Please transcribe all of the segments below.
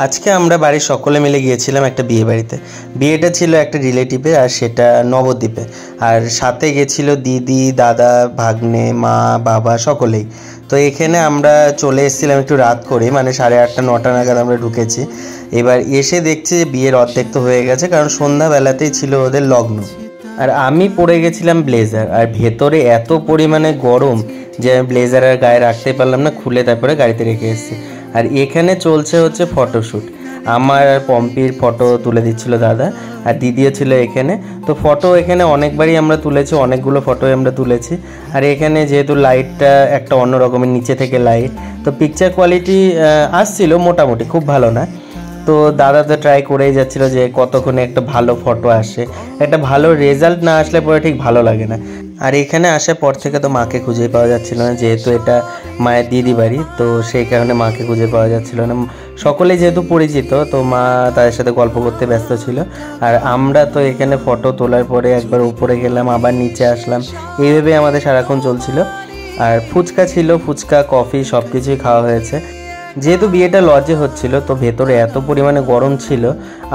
আজকে আমরা বাড়ির সকলে মিলে গিয়েছিলাম একটা বিয়ে বাড়িতে। বিয়েটা ছিল একটা রিলেটিভে, আর সেটা নবদ্বীপে। আর সাথে গেছিল দিদি, দাদা, ভাগ্নে, মা, বাবা সকলেই। তো এখানে আমরা চলে এসেছিলাম একটু রাত করে, মানে 8:30 9টা নাগাদ আমরা ঢুকেছি। এবার এসে দেখছি যে বিয়ের অর্ধেক তো হয়ে গেছে, কারণ সন্ধ্যাবেলাতেই ছিল ওদের লগ্ন। আর আমি পরে গেছিলাম ব্লেজার, আর ভেতরে এত পরিমাণে গরম যে আমি ব্লেজার আর গায়ে রাখতে পারলাম না, খুলে তারপরে গাড়িতে রেখে এসেছি। আর এখানে চলছে হচ্ছে ফটোশ্যুট। আমার আর পম্পির ফটো তুলে দিচ্ছিল দাদা, আর দিদিও ছিল এখানে। তো ফটো এখানে অনেকবারই আমরা তুলেছি, অনেকগুলো ফটোই আমরা তুলেছি। আর এখানে যেহেতু লাইটটা একটা অন্য রকমের, নিচে থেকে লাইট, তো পিকচার কোয়ালিটি আসছিল মোটামুটি, খুব ভালো না। তো দাদা তো ট্রাই করেই যাচ্ছিল যে কতক্ষণে একটা ভালো ফটো আসে। একটা ভালো রেজাল্ট না আসলে পরে ঠিক ভালো লাগে না। আর এখানে আসার পর থেকে তো মাকে খুঁজে পাওয়া যাচ্ছিল না, যেহেতু এটা মায়ের দিদি বাড়ি, তো সেই কারণে মাকে খুঁজে পাওয়া যাচ্ছিল না। সকলেই যেহেতু পরিচিত, তো মা তাদের সাথে গল্প করতে ব্যস্ত ছিল। আর আমরা তো এখানে ফটো তোলার পরে একবার উপরে গেলাম, আবার নিচে আসলাম, এইভাবে আমাদের সারাক্ষণ চলছিল। আর ফুচকা ছিল, ফুচকা, কফি সব কিছুই খাওয়া হয়েছে। যেহেতু বিয়েটা লজে হচ্ছিল, তো ভেতরে এত পরিমাণে গরম ছিল,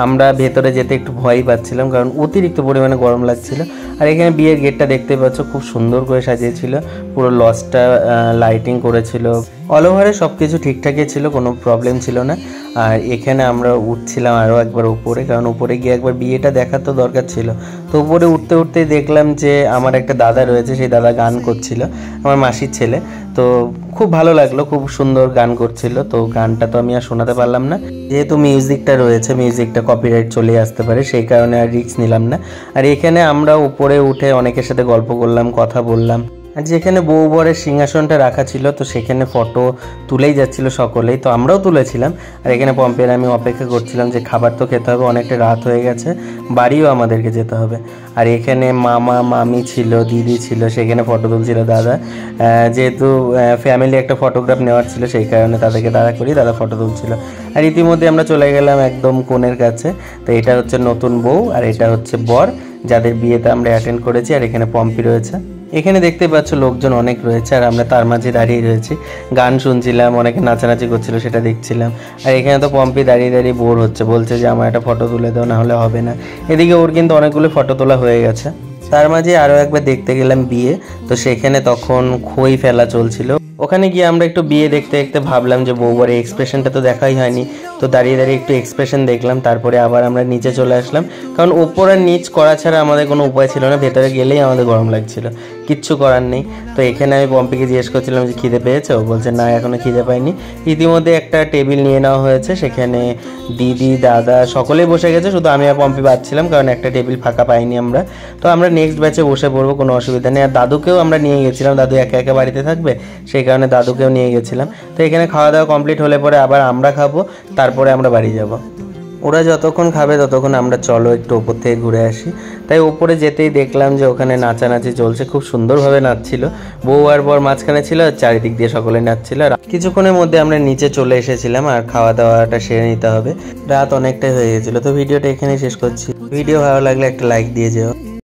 আমরা ভেতরে যেতে একটু ভয়ই পাচ্ছিলাম, কারণ অতিরিক্ত পরিমাণে গরম লাগছিল। আর এখানে বিয়ের গেটটা দেখতে পাচ্ছ, খুব সুন্দর করে সাজিয়েছিল, পুরো লজটা লাইটিং করেছিল, অল ওভারে সব কিছু ঠিকঠাকই ছিল, কোনো প্রবলেম ছিল না। আর এখানে আমরা উঠছিলাম আরও একবার উপরে, কারণ উপরে গিয়ে একবার বিয়েটা দেখার তো দরকার ছিল। তো উপরে উঠতে উঠতেই দেখলাম যে আমার একটা দাদা রয়েছে, সেই দাদা গান করছিল, আমার মাসির ছেলে। তো খুব ভালো লাগলো, খুব সুন্দর গান করছিল। তো গানটা তো আমি আর শোনাতে পারলাম না, যেহেতু মিউজিকটা রয়েছে, মিউজিকটা কপিরাইট চলে আসতে পারে, সেই কারণে আর রিস্ক নিলাম না। আর এখানে আমরা উপরে উঠে অনেকের সাথে গল্প করলাম, কথা বললাম। আর যেখানে বউ বরের সিংহাসনটা রাখা ছিল, তো সেখানে ফটো তুলেই যাচ্ছিল সকলেই, তো আমরাও তুলেছিলাম। আর এখানে পম্পের আমি অপেক্ষা করছিলাম যে খাবার তো খেতে হবে, অনেকটা রাত হয়ে গেছে, বাড়িও আমাদেরকে যেতে হবে। আর এখানে মামা মামি ছিল, দিদি ছিল, সেখানে ফটো তুলছিল দাদা। যেহেতু ফ্যামিলি একটা ফটোগ্রাফ নেওয়ার ছিল, সেই কারণে তাদেরকে দাঁড়া করি, দাদা ফটো তুলছিল। আর ইতিমধ্যে আমরা চলে গেলাম একদম কনের কাছে। তো এটা হচ্ছে নতুন বউ, আর এটা হচ্ছে বর, যাদের বিয়েতে আমরা অ্যাটেন্ড করেছি। আর এখানে পম্পি রয়েছে, এখানে দেখতে পাচ্ছ লোকজন অনেক রয়েছে, আর আমরা তার মাঝে দাঁড়িয়ে রয়েছি, গান শুনছিলাম, অনেকে নাচানাচি করছিল, সেটা দেখছিলাম। আর এখানে তো পম্পি দাঁড়িয়ে দাঁড়িয়ে বোর হচ্ছে, বলছে যে আমার একটা ফটো তুলে দাও, না হলে হবে না। এদিকে ওর কিন্তু অনেকগুলো ফটো তোলা হয়ে গেছে। তার মাঝে আরও একবার দেখতে গেলাম বিয়ে, তো সেখানে তখন খই ফেলা চলছিল। ওখানে গিয়ে আমরা একটু বিয়ে দেখতে দেখতে ভাবলাম যে বউবারের এক্সপ্রেশনটা তো দেখাই হয়নি, তো দাঁড়িয়ে দাঁড়িয়ে একটু এক্সপ্রেশন দেখলাম। তারপরে আবার আমরা নিচে চলে আসলাম, কারণ ওপর আর নিচ করা ছাড়া আমাদের কোনো উপায় ছিল না, ভেতরে গেলেই আমাদের গরম লাগছিল, কিচ্ছু করার নেই। তো এখানে আমি পম্পিকে জিজ্ঞেস করছিলাম যে খিদে পেয়েছে, ও বলছে না এখনও খিদে পাইনি। ইতিমধ্যে একটা টেবিল নিয়ে নেওয়া হয়েছে, সেখানে দিদি, দাদা সকলেই বসে গেছে, শুধু আমি আর পম্পি বাঁচছিলাম, কারণ একটা টেবিল ফাঁকা পাইনি আমরা। তো আমরা নেক্সট ব্যাচে বসে পড়বো, কোনো অসুবিধা নেই। আর দাদুকেও আমরা নিয়ে গেছিলাম, দাদু একা একা বাড়িতে থাকবে, সেই কারণে দাদুকেও নিয়ে গেছিলাম। তো এখানে খাওয়া দাওয়া কমপ্লিট হলে পরে আবার আমরা খাবো, তারপরে আমরা বাড়ি যাব। ওরা যতক্ষণ খাবে ততক্ষণ আমরা চলো একটু ওপর থেকে ঘুরে আসি। তাই ওপরে যেতেই দেখলাম যে ওখানে নাচানাচি চলছে, খুব সুন্দরভাবে নাচছিল, বউ আর বর মাঝখানে ছিল, আর চারিদিক দিয়ে সকলে নাচছিল। আর কিছুক্ষণের মধ্যে আমরা নিচে চলে এসেছিলাম, আর খাওয়া দাওয়াটা সেরে নিতে হবে, রাত অনেকটাই হয়ে গেছিলো। তো ভিডিওটা এখানেই শেষ করছি। ভিডিও ভালো লাগলে একটা লাইক দিয়ে যেও।